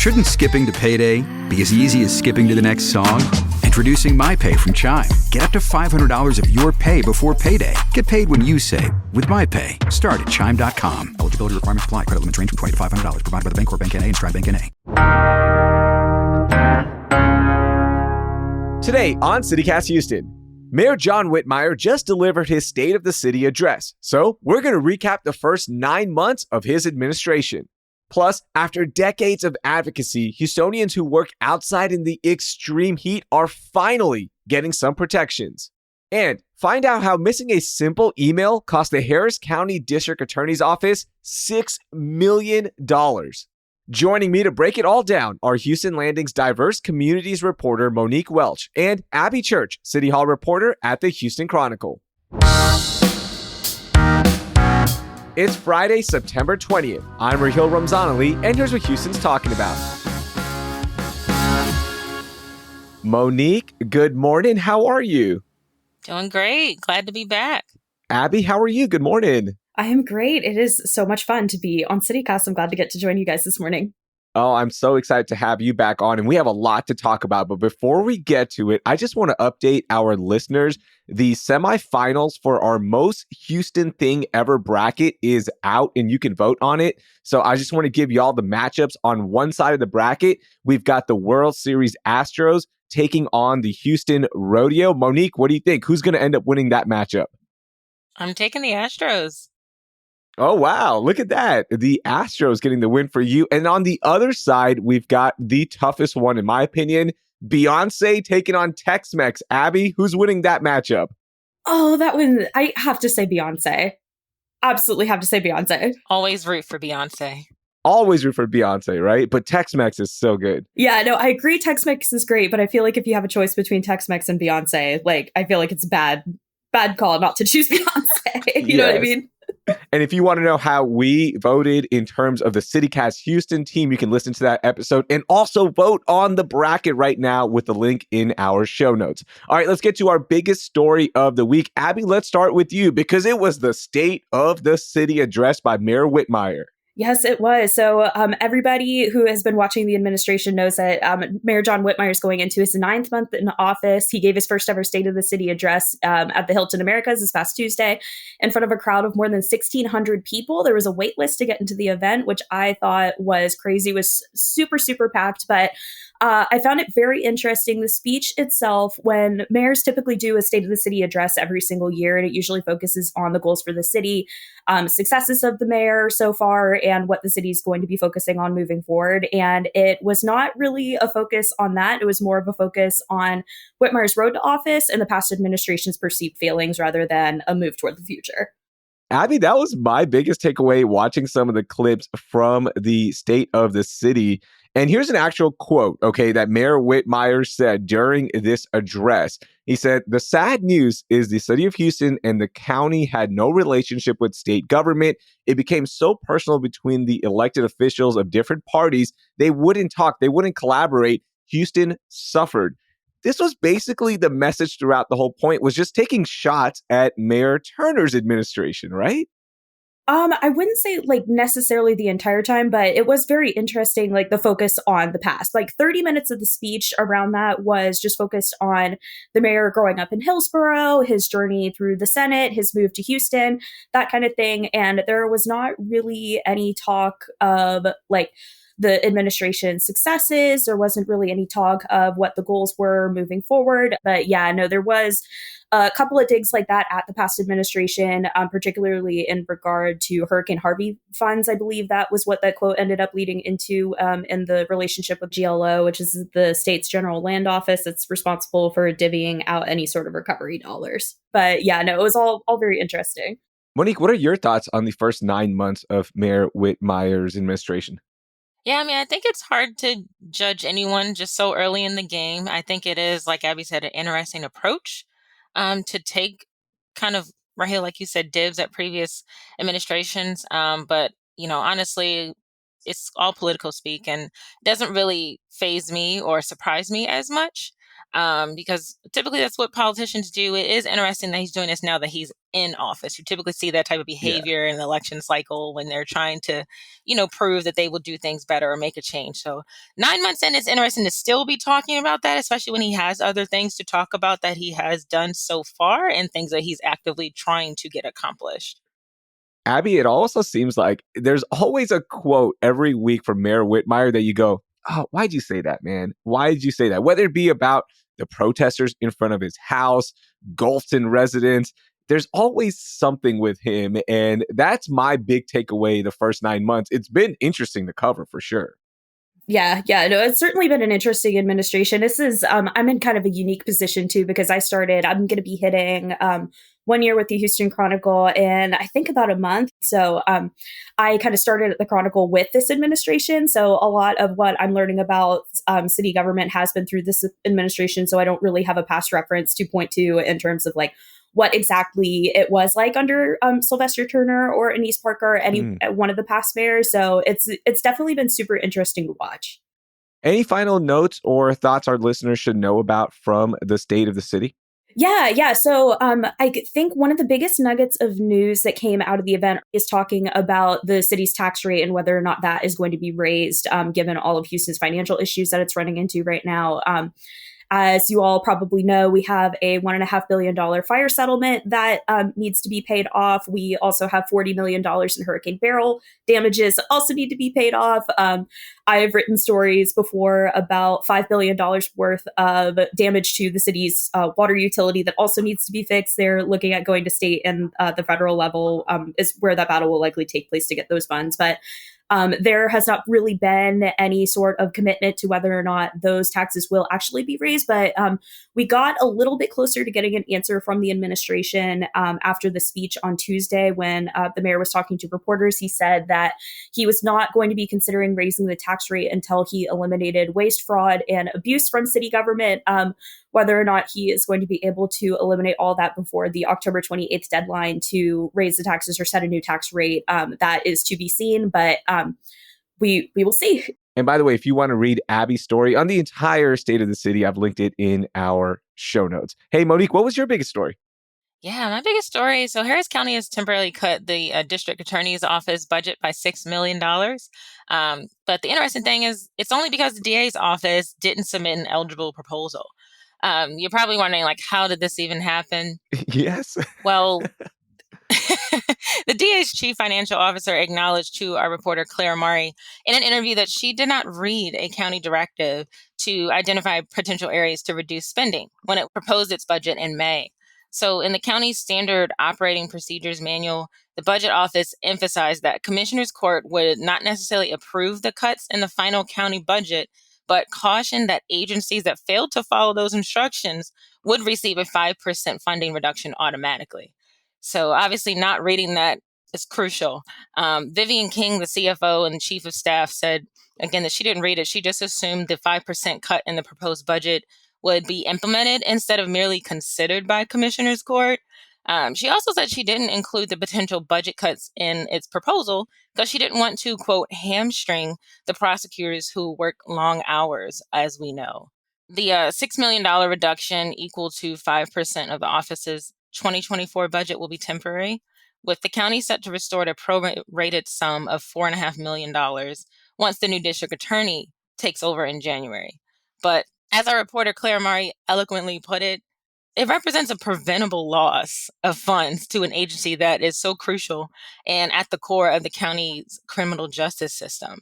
Shouldn't skipping to payday be as easy as skipping to the next song? Introducing MyPay from Chime. Get up to $500 of your pay before payday. Get paid when you save with MyPay. Start at Chime.com. Eligibility requirements apply. Credit limits range from $20 to $500. Provided by the Bancorp Bank N.A. and Stride Bank N.A. Today on CityCast Houston, Mayor John Whitmire just delivered his State of the City address. So we're going to recap the first 9 months of his administration. Plus, after decades of advocacy, Houstonians who work outside in the extreme heat are finally getting some protections. And find out how missing a simple email cost the Harris County District Attorney's Office $6 million. Joining me to break it all down are Houston Landing's diverse communities reporter Monique Welch and Abby Church, City Hall reporter at the Houston Chronicle. It's Friday, September 20th. I'm Rahil Ramzanali, and here's what Houston's talking about. Monique, good morning. How are you? Doing great. Glad to be back. Abby, how are you? Good morning. I am great. It is so much fun to be on CityCast. I'm glad to get to join you guys this morning. Oh, I'm so excited to have you back on, and we have a lot to talk about. But before we get to it, I just want to update our listeners. The semifinals for our most Houston thing ever bracket is out, and you can vote on it. So I just want to give y'all the matchups. On one side of the bracket, we've got the World Series Astros taking on the Houston Rodeo. Monique, what do you think? Who's going to end up winning that matchup? I'm taking the Astros. Oh, wow. Look at that. The Astros getting the win for you. And on the other side, we've got the toughest one, in my opinion, Beyonce taking on Tex-Mex. Abby, who's winning that matchup? Oh, that one. I have to say Beyonce. Absolutely have to say Beyonce. Always root for Beyonce. Always root for Beyonce, right? But Tex-Mex is so good. Yeah, no, I agree Tex-Mex is great, but I feel like if you have a choice between Tex-Mex and Beyonce, I feel like it's a bad call not to choose Beyonce. You know what I mean? And if you want to know how we voted in terms of the CityCast Houston team, you can listen to that episode and also vote on the bracket right now with the link in our show notes. All right, let's get to our biggest story of the week. Abby, let's start with you because it was the State of the City address by Mayor Whitmire. Yes, it was. So everybody who has been watching the administration knows that Mayor John Whitmire is going into his 9th month in office. He gave his first ever State of the City address at the Hilton Americas this past Tuesday in front of a crowd of more than 1,600 people. There was a wait list to get into the event, which I thought was crazy. It was super, super packed, but I found it very interesting. The speech itself, when mayors typically do a State of the City address every single year, and it usually focuses on the goals for the city, successes of the mayor so far, and what the city is going to be focusing on moving forward. And it was not really a focus on that. It was more of a focus on Whitmire's road to office and the past administration's perceived failings rather than a move toward the future. Abby, that was my biggest takeaway watching some of the clips from the State of the City. And here's an actual quote, okay, that Mayor Whitmire said during this address. He said, "The sad news is the city of Houston and the county had no relationship with state government. It became so personal between the elected officials of different parties. They wouldn't talk. They wouldn't collaborate. Houston suffered." This was basically the message throughout. The whole point was just taking shots at Mayor Turner's administration, right? I wouldn't say necessarily the entire time, but it was very interesting, the focus on the past. 30 minutes of the speech around that was just focused on the mayor growing up in Hillsborough, his journey through the Senate, his move to Houston, that kind of thing. And there was not really any talk of the administration's successes. There wasn't really any talk of what the goals were moving forward. But yeah, no, there was a couple of digs like that at the past administration, particularly in regard to Hurricane Harvey funds. I believe that was what that quote ended up leading into in the relationship with GLO, which is the state's general land office that's responsible for divvying out any sort of recovery dollars. But yeah, no, it was all very interesting. Monique, what are your thoughts on the first 9 months of Mayor Whitmire's administration? Yeah, I think it's hard to judge anyone just so early in the game. I think it is, like Abby said, an interesting approach to take kind of, Rahil, like you said, dibs at previous administrations. But, honestly, it's all political speak and doesn't really faze me or surprise me as much. because typically that's what politicians do. It is interesting that he's doing this now that he's in office. You typically see that type of behavior in the election cycle when they're trying to, prove that they will do things better or make a change. So 9 months in, it's interesting to still be talking about that, especially when he has other things to talk about that he has done so far and things that he's actively trying to get accomplished. Abby, it also seems like there's always a quote every week from Mayor Whitmire that you go, oh, why'd you say that, man? Why did you say that? Whether it be about the protesters in front of his house, Gulfton residents, there's always something with him. And that's my big takeaway the first 9 months. It's been interesting to cover for sure. Yeah, no, it's certainly been an interesting administration. This is, I'm in kind of a unique position too, because I'm going to be hitting 1 year with the Houston Chronicle in, I think, about a month. So I kind of started at the Chronicle with this administration. So a lot of what I'm learning about city government has been through this administration. So I don't really have a past reference to point to in terms of like what exactly it was like under Sylvester Turner or Anise Parker or any one of the past mayors. So it's definitely been super interesting to watch. Any final notes or thoughts our listeners should know about from the state of the city? Yeah. So I think one of the biggest nuggets of news that came out of the event is talking about the city's tax rate and whether or not that is going to be raised, given all of Houston's financial issues that it's running into right now. As you all probably know, we have a $1.5 billion fire settlement that needs to be paid off. We also have $40 million in Hurricane Beryl damages that also need to be paid off. I've written stories before about $5 billion worth of damage to the city's water utility that also needs to be fixed. They're looking at going to state and the federal level is where that battle will likely take place to get those funds. But there has not really been any sort of commitment to whether or not those taxes will actually be raised. But we got a little bit closer to getting an answer from the administration after the speech on Tuesday when the mayor was talking to reporters. He said that he was not going to be considering raising the tax rate until he eliminated waste, fraud, and abuse from city government. Whether or not he is going to be able to eliminate all that before the October 28th deadline to raise the taxes or set a new tax rate, that is to be seen. But we will see. And by the way, if you want to read Abby's story on the entire state of the city, I've linked it in our show notes. Hey, Monique, what was your biggest story? Yeah, my biggest story. So Harris County has temporarily cut the district attorney's office budget by $6 million. But the interesting thing is it's only because the DA's office didn't submit an eligible proposal. You're probably wondering, like, how did this even happen? Yes. Well, the DA's chief financial officer acknowledged to our reporter Claire Murray in an interview that she did not read a county directive to identify potential areas to reduce spending when it proposed its budget in May. So in the county's standard operating procedures manual, the budget office emphasized that Commissioner's Court would not necessarily approve the cuts in the final county budget, but cautioned that agencies that failed to follow those instructions would receive a 5% funding reduction automatically. So obviously not reading that is crucial. Vivian King, the CFO and chief of staff, said, again, that she didn't read it. She just assumed the 5% cut in the proposed budget would be implemented instead of merely considered by Commissioner's Court. She also said she didn't include the potential budget cuts in its proposal because she didn't want to, quote, hamstring the prosecutors who work long hours, as we know. The $6 million reduction equal to 5% of the office's 2024 budget will be temporary, with the county set to restore a prorated sum of $4.5 million once the new district attorney takes over in January. But as our reporter Claire Murray eloquently put it, it represents a preventable loss of funds to an agency that is so crucial and at the core of the county's criminal justice system.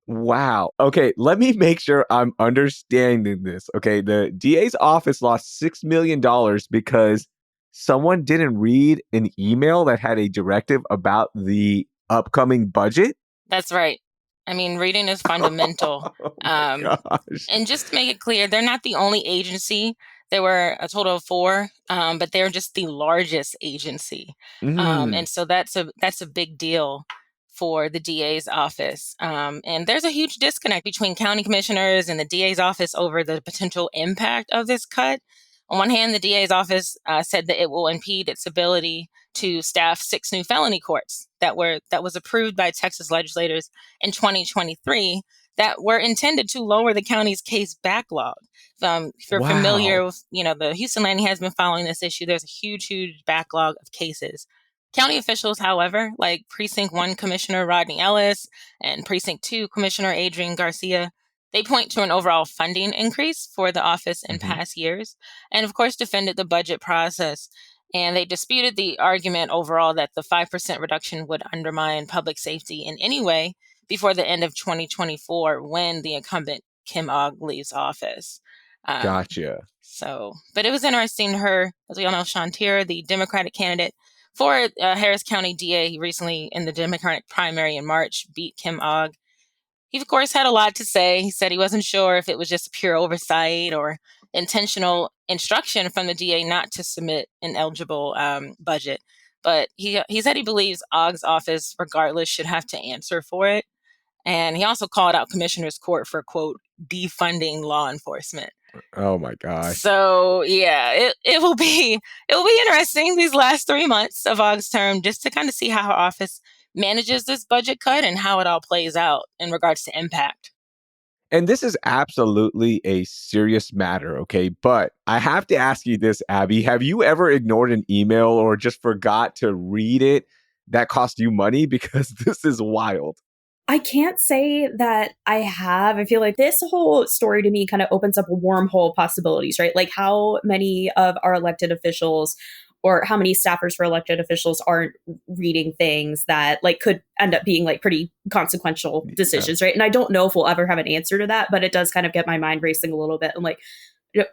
Wow. Okay, let me make sure I'm understanding this. Okay, the DA's office lost $6 million because someone didn't read an email that had a directive about the upcoming budget? That's right. I mean, reading is fundamental. Gosh. And just to make it clear, they're not the only agency. There were a total of 4, but they're just the largest agency. And so that's a big deal for the DA's office. And there's a huge disconnect between county commissioners and the DA's office over the potential impact of this cut. On one hand, the DA's office said that it will impede its ability to staff 6 new felony courts that was approved by Texas legislators in 2023 that were intended to lower the county's case backlog. If you're Wow. familiar with, the Houston Landing has been following this issue. There's a huge, huge backlog of cases. County officials, however, like Precinct 1 Commissioner Rodney Ellis and Precinct 2 Commissioner Adrian Garcia, they point to an overall funding increase for the office in Mhm. past years, and of course defended the budget process. And they disputed the argument overall that the 5% reduction would undermine public safety in any way before the end of 2024 when the incumbent Kim Ogg leaves office. Um, Gotcha. but it was interesting. As we all know, Shantir, the Democratic candidate for Harris County DA, he recently in the Democratic primary in March beat Kim Ogg. He, of course, had a lot to say. He said he wasn't sure if it was just pure oversight or intentional instruction from the DA not to submit an eligible budget. But he said he believes Ogg's office, regardless, should have to answer for it. And he also called out Commissioner's Court for, quote, defunding law enforcement. Oh my gosh. So yeah, it will be interesting these last 3 months of Ogg's term just to kind of see how her office manages this budget cut and how it all plays out in regards to impact. And this is absolutely a serious matter, okay? But I have to ask you this, Abby. Have you ever ignored an email or just forgot to read it that cost you money? Because this is wild. I can't say that I have. I feel like this whole story to me kind of opens up a wormhole possibilities, right? Like how many of our elected officials or how many staffers for elected officials aren't reading things that like could end up being like pretty consequential decisions, right? And I don't know if we'll ever have an answer to that, but it does kind of get my mind racing a little bit. I'm like,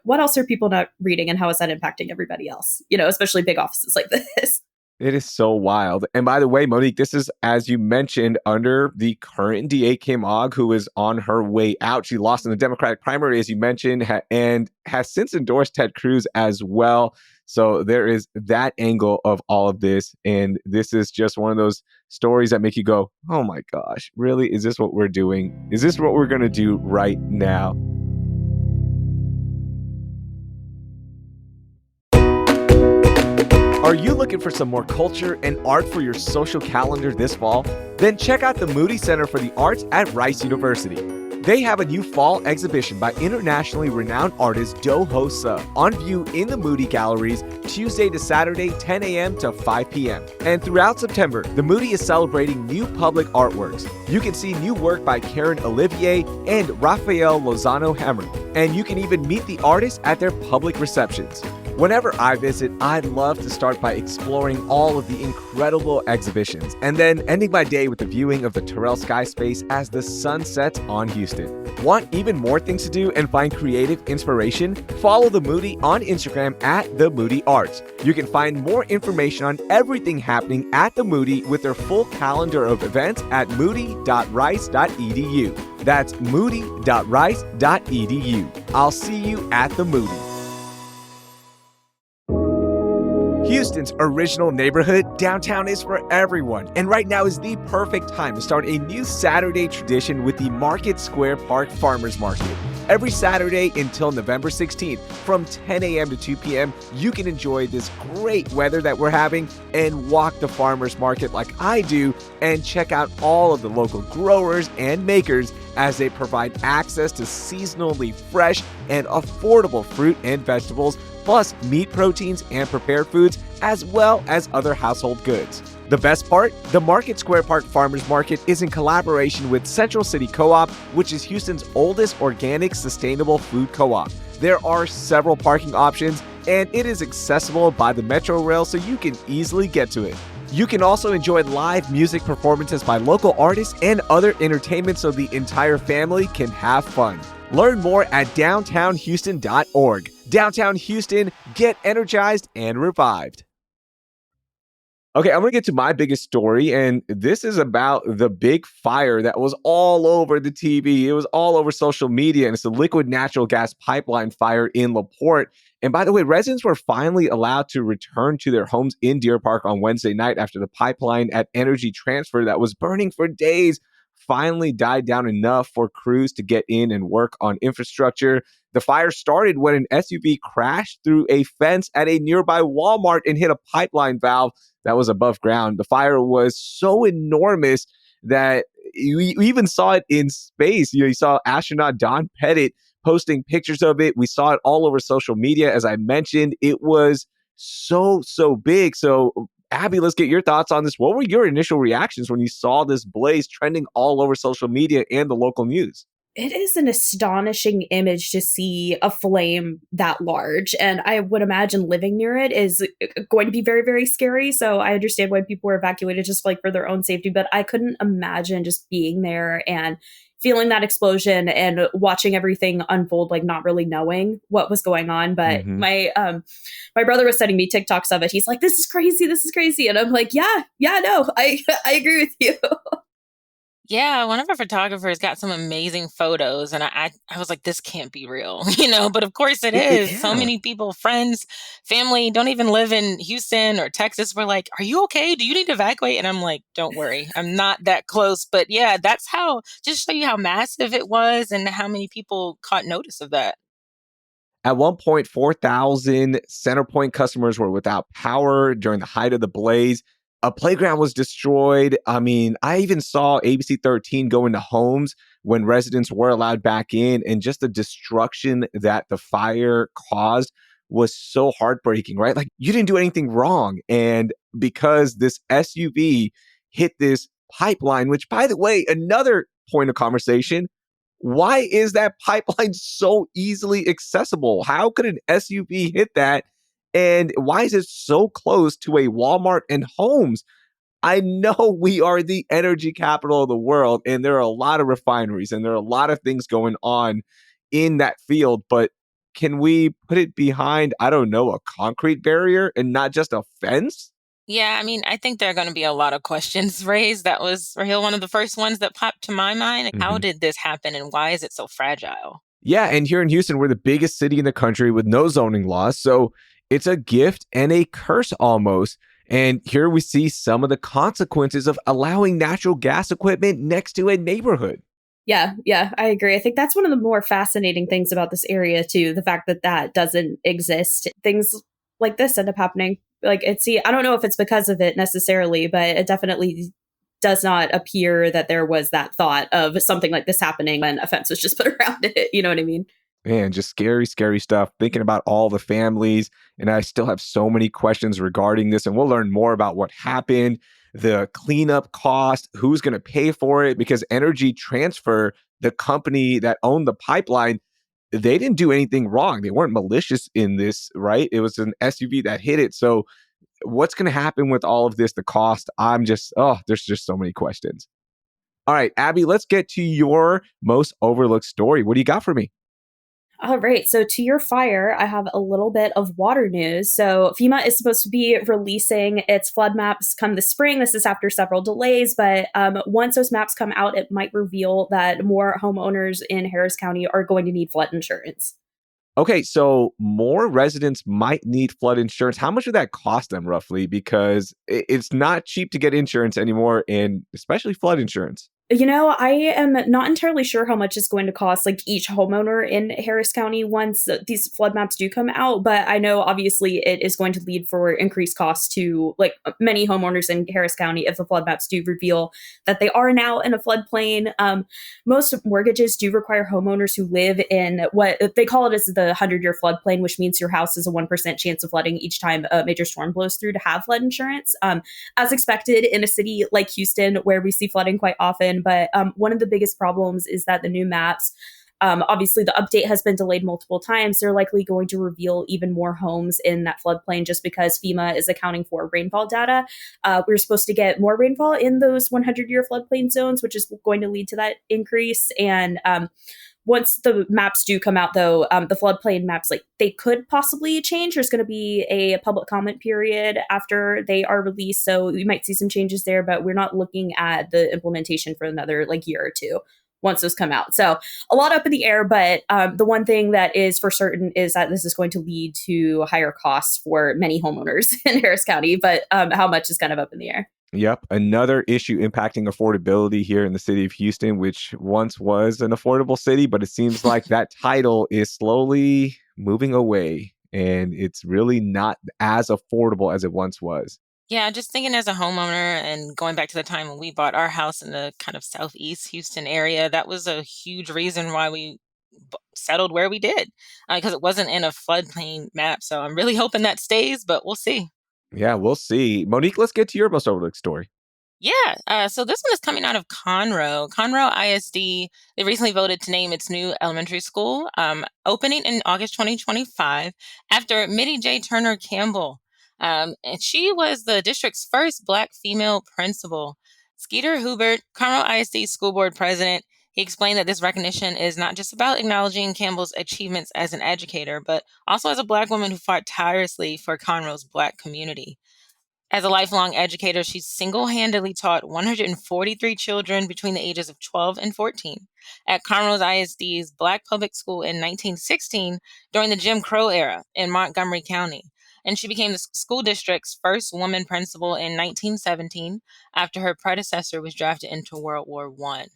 what else are people not reading and how is that impacting everybody else? Especially big offices like this. It is so wild. And by the way, Monique, this is, as you mentioned, under the current DA, Kim Ogg, who is on her way out. She lost in the Democratic primary, as you mentioned, and has since endorsed Ted Cruz as well. So there is that angle of all of this. And this is just one of those stories that make you go, oh my gosh, really? Is this what we're doing? Is this what we're going to do right now? Are you looking for some more culture and art for your social calendar this fall? Then check out the Moody Center for the Arts at Rice University. They have a new fall exhibition by internationally renowned artist Do Ho Suh on view in the Moody Galleries Tuesday to Saturday, 10 a.m. to 5 p.m. And throughout September, the Moody is celebrating new public artworks. You can see new work by Karen Olivier and Rafael Lozano Hammer, and you can even meet the artists at their public receptions. Whenever I visit, I'd love to start by exploring all of the incredible exhibitions and then ending my day with a viewing of the Terrell Sky Space as the sun sets on Houston. Want even more things to do and find creative inspiration? Follow The Moody on Instagram at The Moody Arts. You can find more information on everything happening at The Moody with their full calendar of events at moody.rice.edu. That's moody.rice.edu. I'll see you at The Moody. Houston's original neighborhood, downtown is for everyone, and right now is the perfect time to start a new Saturday tradition with the Market Square Park Farmers Market. Every Saturday until November 16th, from 10 a.m. to 2 p.m., you can enjoy this great weather that we're having and walk the farmers market like I do and check out all of the local growers and makers as they provide access to seasonally fresh and affordable fruit and vegetables, plus meat proteins and prepared foods, as well as other household goods. The best part? The Market Square Park Farmers Market is in collaboration with Central City Co-op, which is Houston's oldest organic sustainable food co-op. There are several parking options, and it is accessible by the Metro Rail, so you can easily get to it. You can also enjoy live music performances by local artists and other entertainment so the entire family can have fun. Learn more at downtownhouston.org. Downtown Houston, get energized and revived. Okay, I'm going to get to my biggest story, and this is about the big fire that was all over the TV. It was all over social media, and it's the liquid natural gas pipeline fire in LaPorte. And by the way, residents were finally allowed to return to their homes in Deer Park on Wednesday night after the pipeline at Energy Transfer that was burning for days finally died down enough for crews to get in and work on infrastructure. The fire started when an SUV crashed through a fence at a nearby Walmart and hit a pipeline valve that was above ground. The fire was so enormous that we even saw it in space. You saw astronaut Don Pettit posting pictures of it. We saw it all over social media. As I mentioned, it was so big. So, Abby, let's get your thoughts on this. What were your initial reactions when you saw this blaze trending all over social media and the local news? It is an astonishing image to see a flame that large. And I would imagine living near it is going to be very, very scary. So I understand why people were evacuated just like for their own safety. But I couldn't imagine just being there and feeling that explosion and watching everything unfold, like not really knowing what was going on. But my brother was sending me TikToks of it. He's like, this is crazy. This is crazy. And I'm like, yeah, no, I agree with you. Yeah, one of our photographers got some amazing photos, and I was like, this can't be real, but of course it is. So Yeah. many people, friends, family, don't even live in Houston or Texas, were like, are you okay? Do you need to evacuate? And I'm like, don't worry, I'm not that close. But yeah, that's how, just show you how massive it was and how many people caught notice of that. At one point, 4,000 Centerpoint customers were without power during the height of the blaze. A playground was destroyed. I mean, I even saw ABC 13 go into homes when residents were allowed back in, and just the destruction that the fire caused was so heartbreaking, right? Like, you didn't do anything wrong. And because this SUV hit this pipeline, which, by the way, another point of conversation, why is that pipeline so easily accessible? How could an SUV hit that? And why is it so close to a Walmart and Homes? I know we are the energy capital of the world, and there are a lot of refineries and there are a lot of things going on in that field. But can we put it behind, I don't know, a concrete barrier and not just a fence? Yeah, I mean, I think there are going to be a lot of questions raised. That was, Raheel, one of the first ones that popped to my mind. Like, how did this happen and why is it so fragile? Yeah, and here in Houston, we're the biggest city in the country with no zoning laws. So it's a gift and a curse almost. And here we see some of the consequences of allowing natural gas equipment next to a neighborhood. Yeah, I agree. I think that's one of the more fascinating things about this area too, the fact that that doesn't exist. Things like this end up happening. Like, I don't know if it's because of it necessarily, but it definitely does not appear that there was that thought of something like this happening when a fence was just put around it. You know what I mean? Man, just scary stuff. Thinking about all the families. And I still have so many questions regarding this. And we'll learn more about what happened, the cleanup cost, who's going to pay for it, because Energy Transfer, the company that owned the pipeline, they didn't do anything wrong. They weren't malicious in this, right? It was an SUV that hit it. So what's going to happen with all of this, the cost? There's just so many questions. All right, Abby, let's get to your most overlooked story. What do you got for me? All right. So to your fire, I have a little bit of water news. So FEMA is supposed to be releasing its flood maps come this spring. This is after several delays, but once those maps come out, it might reveal that more homeowners in Harris County are going to need flood insurance. Okay, so more residents might need flood insurance. How much would that cost them roughly? Because it's not cheap to get insurance anymore, and especially flood insurance. I am not entirely sure how much it's going to cost, like each homeowner in Harris County once these flood maps do come out. But I know obviously it is going to lead for increased costs to like many homeowners in Harris County if the flood maps do reveal that they are now in a floodplain. Most mortgages do require homeowners who live in what they call it as the 100-year floodplain, which means your house has a 1% chance of flooding each time a major storm blows through, to have flood insurance. As expected in a city like Houston, where we see flooding quite often. But one of the biggest problems is that the new maps, obviously the update has been delayed multiple times. They're likely going to reveal even more homes in that floodplain just because FEMA is accounting for rainfall data. We're supposed to get more rainfall in those 100-year floodplain zones, which is going to lead to that increase. And once the maps do come out, though, the floodplain maps, like, they could possibly change. There's going to be a public comment period after they are released, so you might see some changes there, but we're not looking at the implementation for another year or two once those come out. So a lot up in the air, but the one thing that is for certain is that this is going to lead to higher costs for many homeowners in Harris County, but how much is kind of up in the air. Yep. Another issue impacting affordability here in the city of Houston, which once was an affordable city, but it seems like that title is slowly moving away and it's really not as affordable as it once was. Yeah, just thinking as a homeowner and going back to the time when we bought our house in the kind of Southeast Houston area, that was a huge reason why we settled where we did, because it wasn't in a floodplain map. So I'm really hoping that stays, but we'll see. Yeah, we'll see. Monique, let's get to your most overlooked story. Yeah, so this one is coming out of Conroe. Conroe ISD, they recently voted to name its new elementary school, opening in August 2025 after Mittie J. Turner Campbell. And she was the district's first Black female principal. Skeeter Hubert, Conroe ISD school board president, he explained that this recognition is not just about acknowledging Campbell's achievements as an educator, but also as a Black woman who fought tirelessly for Conroe's Black community. As a lifelong educator, she single handedly taught 143 children between the ages of 12 and 14 at Conroe ISD's Black Public School in 1916 during the Jim Crow era in Montgomery County. And she became the school district's first woman principal in 1917 after her predecessor was drafted into World War I.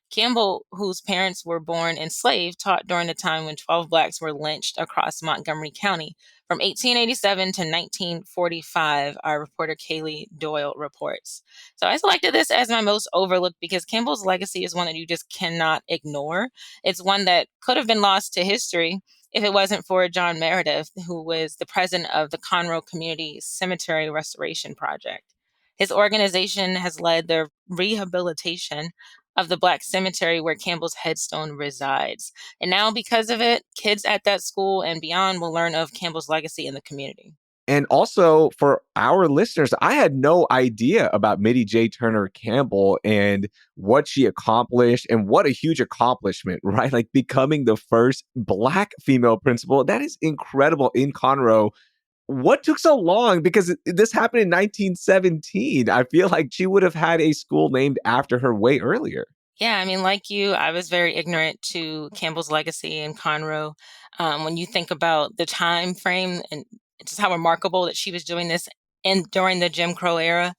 Campbell, whose parents were born enslaved, taught during the time when 12 Blacks were lynched across Montgomery County from 1887 to 1945, our reporter Kaylee Doyle reports. So I selected this as my most overlooked because Campbell's legacy is one that you just cannot ignore. It's one that could have been lost to history if it wasn't for John Meredith, who was the president of the Conroe Community Cemetery Restoration Project. His organization has led the rehabilitation of the Black cemetery where Campbell's headstone resides. And now, because of it, kids at that school and beyond will learn of Campbell's legacy in the community. And also for our listeners, I had no idea about Mittie J. Turner Campbell and what she accomplished, and what a huge accomplishment, right? Like becoming the first Black female principal. That is incredible in Conroe. What took so long? Because this happened in 1917. I feel like she would have had a school named after her way earlier. Yeah, I mean, like you, I was very ignorant to Campbell's legacy in Conroe. When you think about the time frame and just how remarkable that she was doing this in during the Jim Crow era,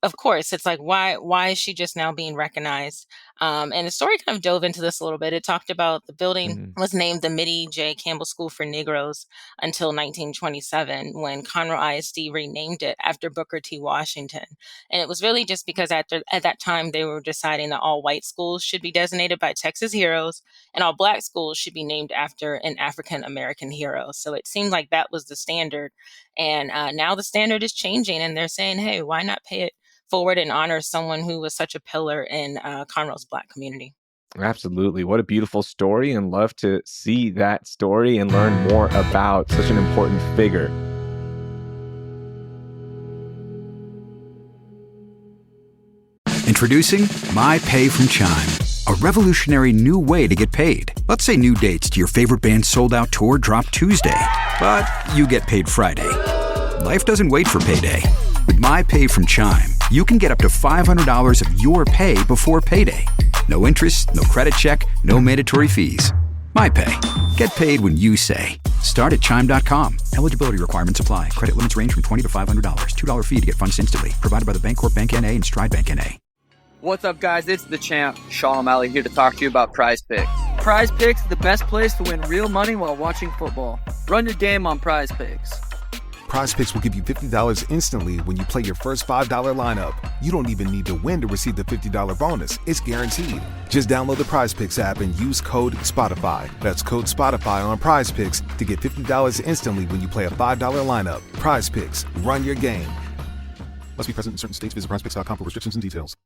of course, it's like why is she just now being recognized? And the story kind of dove into this a little bit. It talked about the building Mhm. was named the Mittie J. Campbell School for Negroes until 1927, when Conroe ISD renamed it after Booker T. Washington. And it was really just because at that time they were deciding that all white schools should be designated by Texas heroes and all Black schools should be named after an African American hero. So it seemed like that was the standard. And now the standard is changing, and they're saying, hey, why not pay it forward and honor someone who was such a pillar in Conroe's Black community? Absolutely. What a beautiful story, and love to see that story and learn more about such an important figure. Introducing My Pay from Chime, a revolutionary new way to get paid. Let's say new dates to your favorite band's sold-out tour drop Tuesday, but you get paid Friday. Life doesn't wait for payday. With My Pay from Chime, you can get up to $500 of your pay before payday. No interest, no credit check, no mandatory fees. My Pay. Get paid when you say. Start at Chime.com. Eligibility requirements apply. Credit limits range from $20 to $500. $2 fee to get funds instantly. Provided by the Bancorp Bank N.A. and Stride Bank N.A. What's up, guys? It's the champ, Sean O'Malley, here to talk to you about Prize Picks. Prize Picks is the best place to win real money while watching football. Run your game on Prize Picks. Prize Picks will give you $50 instantly when you play your first $5 lineup. You don't even need to win to receive the $50 bonus. It's guaranteed. Just download the Prize Picks app and use code SPOTIFY. That's code SPOTIFY on Prize Picks to get $50 instantly when you play a $5 lineup. Prize Picks. Run your game. Must be present in certain states. Visit prizepicks.com for restrictions and details.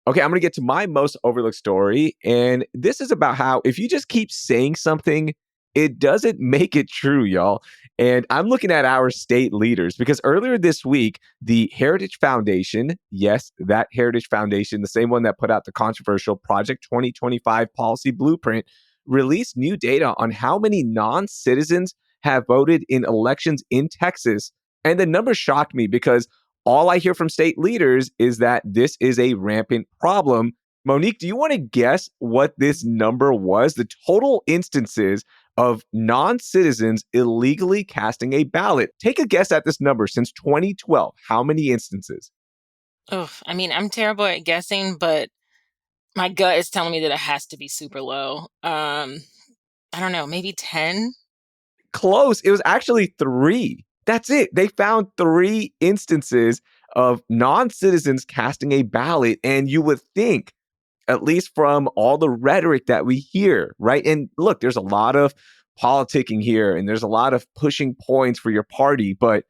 Okay, I'm going to get to my most overlooked story. And this is about how if you just keep saying something, it doesn't make it true, y'all. And I'm looking at our state leaders because earlier this week, the Heritage Foundation, yes, that Heritage Foundation, the same one that put out the controversial Project 2025 policy blueprint, released new data on how many non-citizens have voted in elections in Texas. And the number shocked me because all I hear from state leaders is that this is a rampant problem. Monique, do you want to guess what this number was? The total instances of non-citizens illegally casting a ballot. Take a guess at this number since 2012. How many instances? Oh, I mean, I'm terrible at guessing, but my gut is telling me that it has to be super low. I don't know, maybe 10? Close. It was actually 3. That's it. They found 3 instances of non-citizens casting a ballot. And you would think, at least from all the rhetoric that we hear, right? And look, there's a lot of politicking here and there's a lot of pushing points for your party, but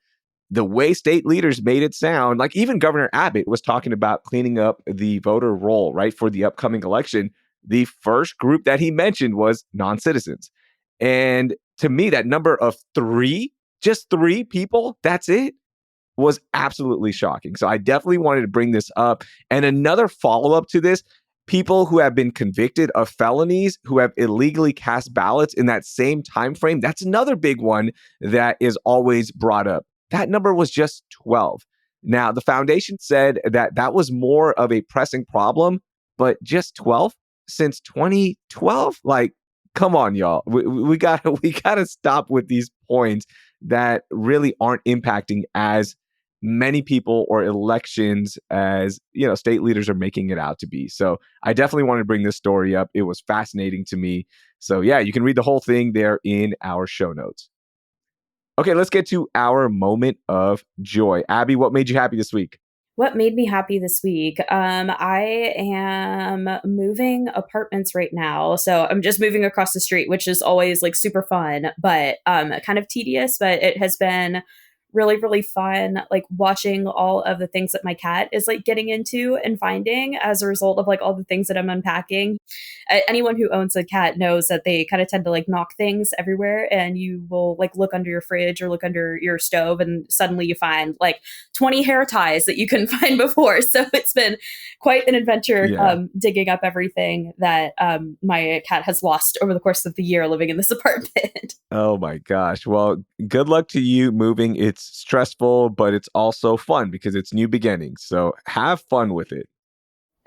the way state leaders made it sound, like even Governor Abbott was talking about cleaning up the voter roll, right, for the upcoming election. The first group that he mentioned was non-citizens. And to me, that number of 3, just 3 people, that's it, was absolutely shocking. So I definitely wanted to bring this up. And another follow-up to this, people who have been convicted of felonies, who have illegally cast ballots in that same time frame, that's another big one that is always brought up. That number was just 12. Now, the foundation said that that was more of a pressing problem, but just 12 since 2012? Like, come on, y'all. We gotta stop with these points that really aren't impacting as many people or elections as, state leaders are making it out to be. So I definitely wanted to bring this story up. It was fascinating to me. So yeah, you can read the whole thing there in our show notes. Okay, let's get to our moment of joy. Abby, what made you happy this week? What made me happy this week? I am moving apartments right now. So I'm just moving across the street, which is always like super fun, but kind of tedious, but it has been really, really fun, like watching all of the things that my cat is like getting into and finding as a result of like all the things that I'm unpacking. Anyone who owns a cat knows that they kind of tend to like knock things everywhere, and you will like look under your fridge or look under your stove and suddenly you find like 20 hair ties that you couldn't find before. So it's been quite an adventure digging up everything that my cat has lost over the course of the year living in this apartment. Oh my gosh. Well, good luck to you moving. It's stressful, but it's also fun because it's new beginnings. So have fun with it.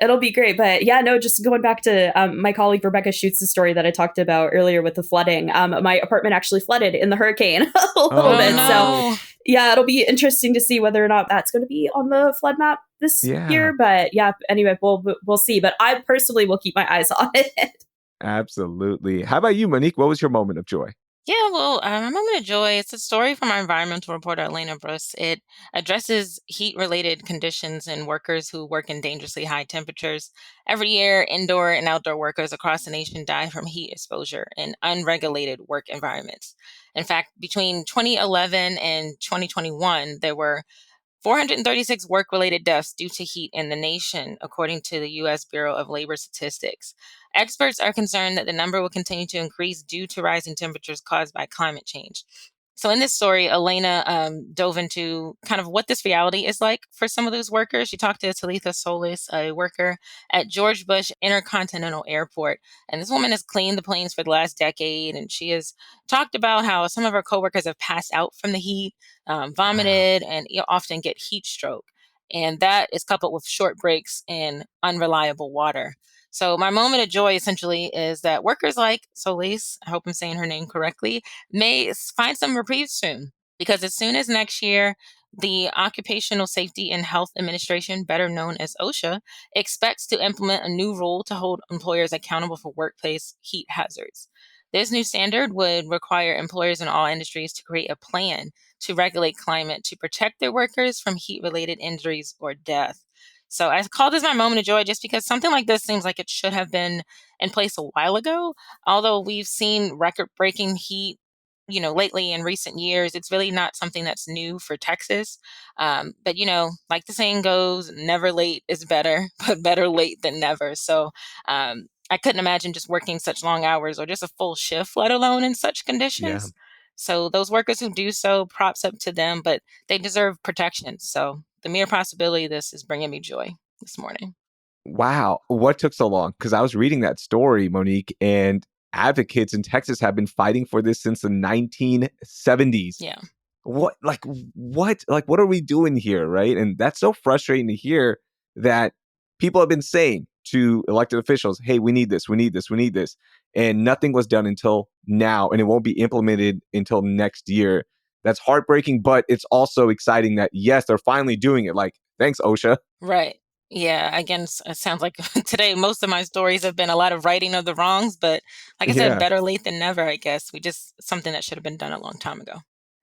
It'll be great. But yeah, no, just going back to my colleague Rebecca Schutz' story that I talked about earlier with the flooding. My apartment actually flooded in the hurricane a little bit. No. So yeah, it'll be interesting to see whether or not that's going to be on the flood map this year. But yeah, anyway, we'll see. But I personally will keep my eyes on it. Absolutely. How about you, Monique? What was your moment of joy? Yeah, well, my moment of joy, it's a story from our environmental reporter, Elena Bruss. It addresses heat-related conditions in workers who work in dangerously high temperatures. Every year, indoor and outdoor workers across the nation die from heat exposure in unregulated work environments. In fact, between 2011 and 2021, there were 436 work-related deaths due to heat in the nation, according to the U.S. Bureau of Labor Statistics. Experts are concerned that the number will continue to increase due to rising temperatures caused by climate change. So in this story, Elena dove into kind of what this reality is like for some of those workers. She talked to Talitha Solis, a worker at George Bush Intercontinental Airport. And this woman has cleaned the planes for the last decade. And she has talked about how some of her coworkers have passed out from the heat, vomited, and often get heat stroke. And that is coupled with short breaks and unreliable water. So my moment of joy essentially is that workers like Solis, I hope I'm saying her name correctly, may find some reprieve soon. Because as soon as next year, the Occupational Safety and Health Administration, better known as OSHA, expects to implement a new rule to hold employers accountable for workplace heat hazards. This new standard would require employers in all industries to create a plan to regulate climate to protect their workers from heat-related injuries or death. So I call this my moment of joy just because something like this seems like it should have been in place a while ago. Although we've seen record-breaking heat, lately in recent years, it's really not something that's new for Texas. But, like the saying goes, never late is better, but better late than never. So I couldn't imagine just working such long hours or just a full shift, let alone in such conditions. Yeah. So those workers who do so, props up to them, but they deserve protection. So the mere possibility of this is bringing me joy this morning. Wow. What took so long? Because I was reading that story, Monique, and advocates in Texas have been fighting for this since the 1970s. Yeah. What are we doing here, right? And that's so frustrating to hear that people have been saying to elected officials, hey, we need this, we need this, we need this. And nothing was done until now, and it won't be implemented until next year. That's heartbreaking, but it's also exciting that, yes, they're finally doing it. Like, thanks, OSHA. Right. Yeah. Again, it sounds like today, most of my stories have been a lot of righting of the wrongs, but like I said, better late than never, I guess. Something that should have been done a long time ago.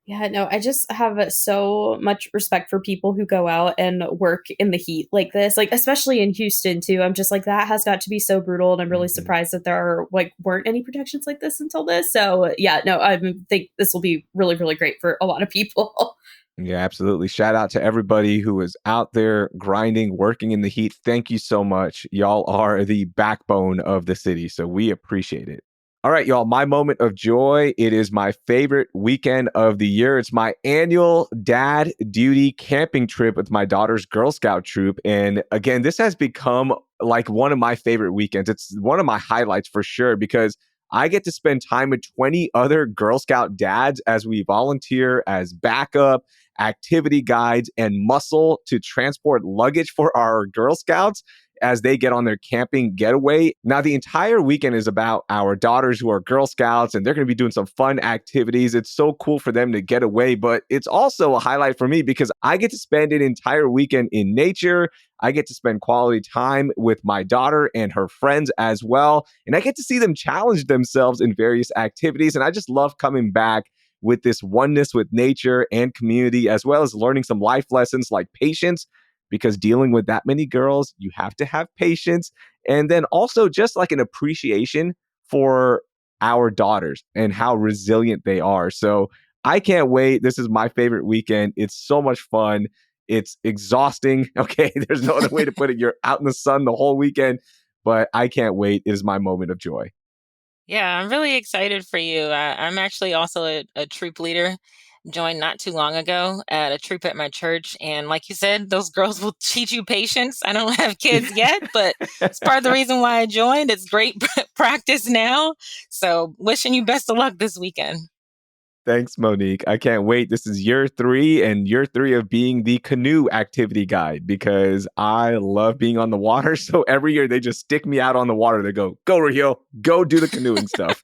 Yeah, no, I just have so much respect for people who go out and work in the heat like this, like especially in Houston too. I'm just like that has got to be so brutal, and I'm really Mhm. surprised that there are like weren't any protections like this until this. So yeah, no, I think this will be really really great for a lot of people. Yeah, absolutely. Shout out to everybody who is out there grinding, working in the heat. Thank you so much. Y'all are the backbone of the city, so we appreciate it. All right, y'all, my moment of joy. It is my favorite weekend of the year. It's my annual dad duty camping trip with my daughter's Girl Scout troop. And again, this has become like one of my favorite weekends. It's one of my highlights for sure because I get to spend time with 20 other Girl Scout dads as we volunteer as backup, activity guides, and muscle to transport luggage for our Girl Scouts as they get on their camping getaway. Now, the entire weekend is about our daughters who are Girl Scouts, and they're going to be doing some fun activities. It's so cool for them to get away, but it's also a highlight for me because I get to spend an entire weekend in nature. I get to spend quality time with my daughter and her friends as well. And I get to see them challenge themselves in various activities. And I just love coming back with this oneness with nature and community, as well as learning some life lessons like patience, because dealing with that many girls, you have to have patience. And then also just like an appreciation for our daughters and how resilient they are. So I can't wait. This is my favorite weekend. It's so much fun. It's exhausting. Okay. There's no other way to put it. You're out in the sun the whole weekend, but I can't wait. It is my moment of joy. Yeah, I'm really excited for you. I'm actually also a troop leader. Joined not too long ago at a troop at my church. And like you said, those girls will teach you patience. I don't have kids yet, but it's part of the reason why I joined. It's great practice now. So wishing you best of luck this weekend. Thanks, Monique. I can't wait. This is year 3 and year 3 of being the canoe activity guide because I love being on the water. So every year they just stick me out on the water. They go, Raheel, go do the canoeing stuff.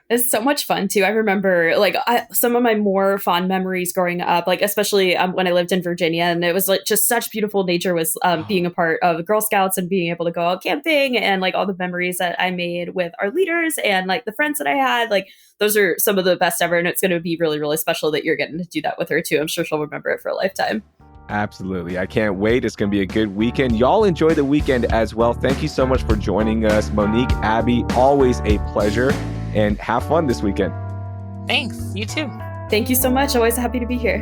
It's so much fun too. I remember like some of my more fond memories growing up, like especially when I lived in Virginia, and it was like just such beautiful nature was being a part of Girl Scouts and being able to go out camping and like all the memories that I made with our leaders and like the friends that I had. Like those are some of the best ever, and it's going to be really really special that you're getting to do that with her too. I'm sure she'll remember it for a lifetime. Absolutely. I can't wait. It's going to be a good weekend. Y'all enjoy the weekend as well. Thank you so much for joining us. Monique, Abby, always a pleasure. And have fun this weekend. Thanks. You too. Thank you so much. Always happy to be here.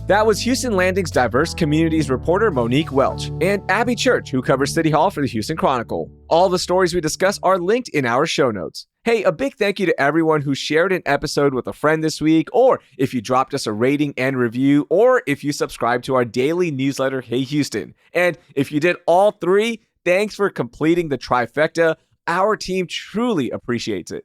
That was Houston Landing's diverse communities reporter Monique Welch and Abby Church, who covers City Hall for the Houston Chronicle. All the stories we discuss are linked in our show notes. Hey, a big thank you to everyone who shared an episode with a friend this week, or if you dropped us a rating and review, or if you subscribed to our daily newsletter, Hey Houston. And if you did all 3, thanks for completing the trifecta. Our team truly appreciates it.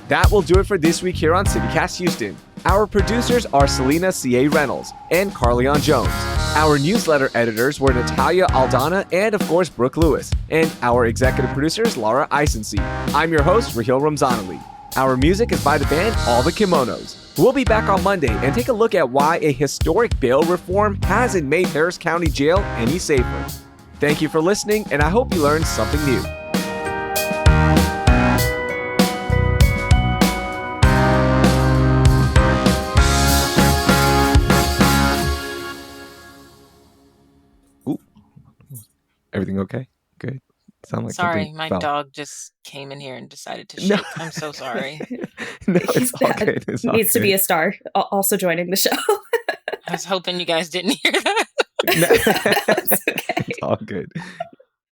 That will do it for this week here on CityCast Houston. Our producers are Selena C.A. Reynolds and Carleon Jones. Our newsletter editors were Natalia Aldana and, of course, Brooke Lewis. And our executive producer is Laura Eisenseed. I'm your host, Raheel Ramzanali. Our music is by the band All the Kimonos. We'll be back on Monday and take a look at why a historic bail reform hasn't made Harris County Jail any safer. Thank you for listening, and I hope you learned something new. Ooh. Everything okay? Good. Sound like Sorry, my fell. dog just came in here and decided to shake. I'm so sorry. No, it's all good. It's all Needs to be good. a star. Also joining the show. I was hoping you guys didn't hear that. No. It's okay. It's all good.